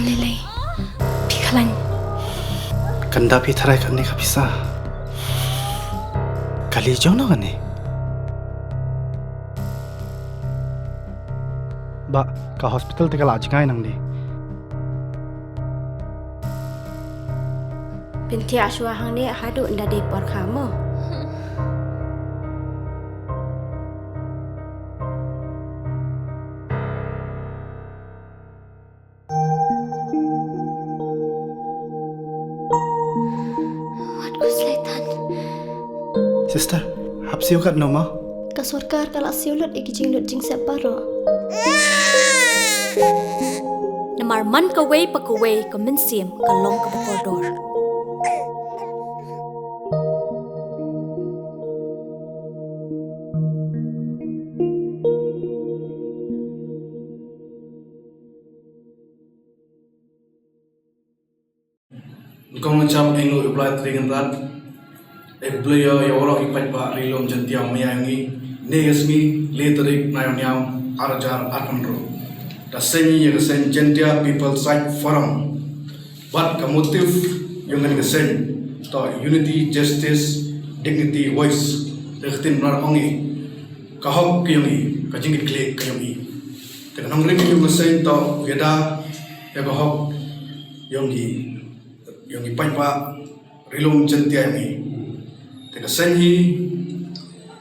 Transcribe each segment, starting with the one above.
Lele, Pikalan. Kanda pitharai kan ni kapisa. Kali jauh na kan ni. Ba, ka hospital te kala ajngai nang ni. Binti aswa hang ni hadu nda de por kamu. Sister, hapsiu kat noma? Ka sarkar kala siulut ikijing lut jing separo. Namar man ka way pa ka way ka minsim ka long ka bakordor. Kau macam enu apply dengan rat. Beliau yang orang ipat pak rilom jentiau meyangi negasmi letterik nayonyam arjar atmro. Daseni yang kesen jentia people side forum. But kamotif yang kesen to unity, justice, dignity, voice. Rektin benar ongi kahok kayongi kajingit klik kayongi. Dengan nongrim yang kesen to beda ya kahok yongi ipat pak rilom jentia ini. Teka senhi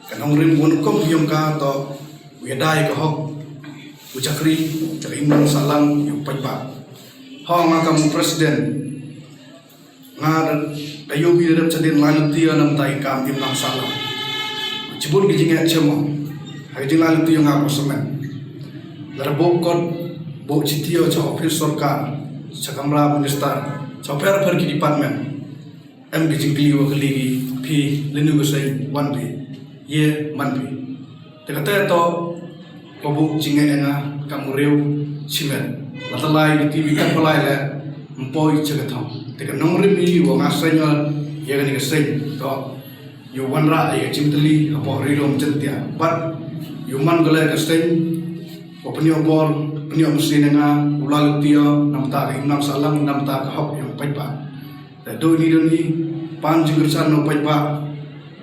kanong rin bunkom yung ka to widay ka hok ujakri teka imang salang yung pagpa ha nga kamu presiden nga dayo bidadap sa din lalut tiyo nam tay kam imang salang cibur gijing at chemo hagijing lalut tiyo nga kosamen larabo kot bo chitiyo sa office sorkar sa kamra minister sa perki department em gijing kliwa kaligi pi lenu gusai wan pi ye man pi tekata to pabu jinge nga kamureu simen latalai di tv kan palai le mpoi chagatham teka nongri mi wa ngasanya ye gani gusai to yu wanra ye chimtli apo rilom jentia but yu man gole gusai openyo bol penyo musin nga ulal tio namta imam salam namta ka hok yang paipa do ni pan jingursan no paipa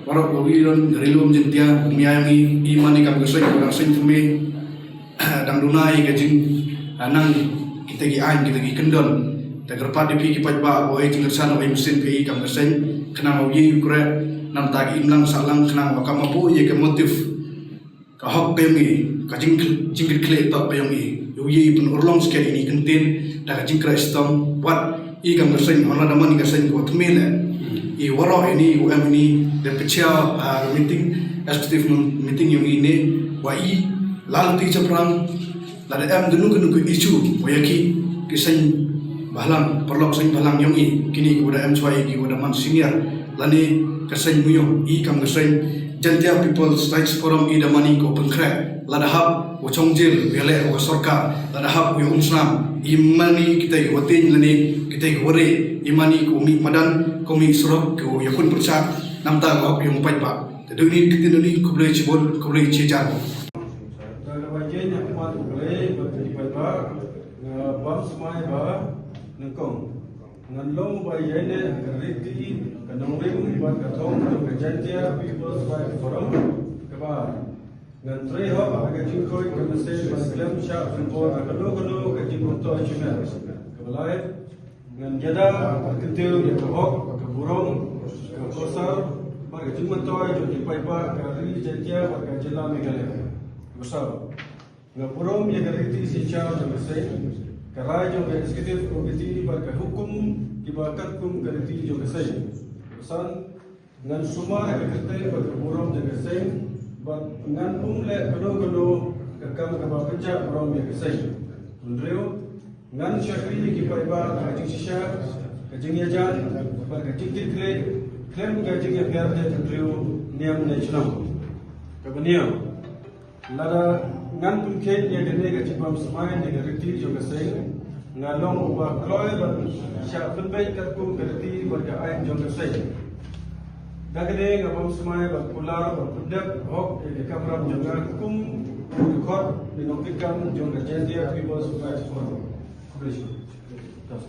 warok gowiron rilom jentia miyangi imani kam gesoi orang sing tumi dang dunai gajing anang kita gi an kita gi kendon ta gerpat di ki paipa oi jingursan oi mesin pi kam gesoi kena mau yi kure nam ta gi imlang salang kena mau kam apu ye ke motif ka hok pemi ka jingir kle ta pemi yo yi pun urlong ske ini kentin ta jingkra stom wat i kam gesoi ona daman gesoi ko tmile I waro ini UM ini dan kecil meeting executive meeting yang ini wai lalu tiga perang lalu denu isu wayaki kisah balang perlu kisah balang yang ini kini kepada cuai kepada man senior lani kisah muyo I kam kisah jentia people rights forum I damani ko pengkret ladahap wacongjil wele wasorka ladahap yo unsam imani kita watin lani kita wore imani ko mi madan komi serok ko yakun percak namta ko yung paipa taduni kitinuni ko boleh cibol ko boleh cijar dalam bagian yang kuat boleh berjadi paipa bab semai ba nengkong ngalong bagian keriti kanong rim buat katong kerjanya people by forum kabar ngan treho aga jingkoi kemase maslam sha for agalo kajimto chuna kabalai ngan jada ketiu de hok burung kosar bagai cuma toy jadi paipa kari jentia bagai jela megale besar ngapurong ya gariti si cha jose karai jo executive committee bagai hukum kibakat kum gariti jo gese pesan ngan suma ekete bagai burung jo gese bat ngan umle kono kakam kabapenca burung jo gese undreo ngan syakri ki paipa kajing sisha kajing yajan bar kajing kle klem kajing ya biar de trio niam national kabaniya lada ngan pun ke ya gene ga cibam semai ne ga riti jo ga sai ngalong ba kloy ba sha pun bai ka kum ga riti bar ga ai jo ga sai dagade ga bam semai ba kula ba pudak hok e kamra jo ga kum record ni nokikam jo ga jendia people rights forum Das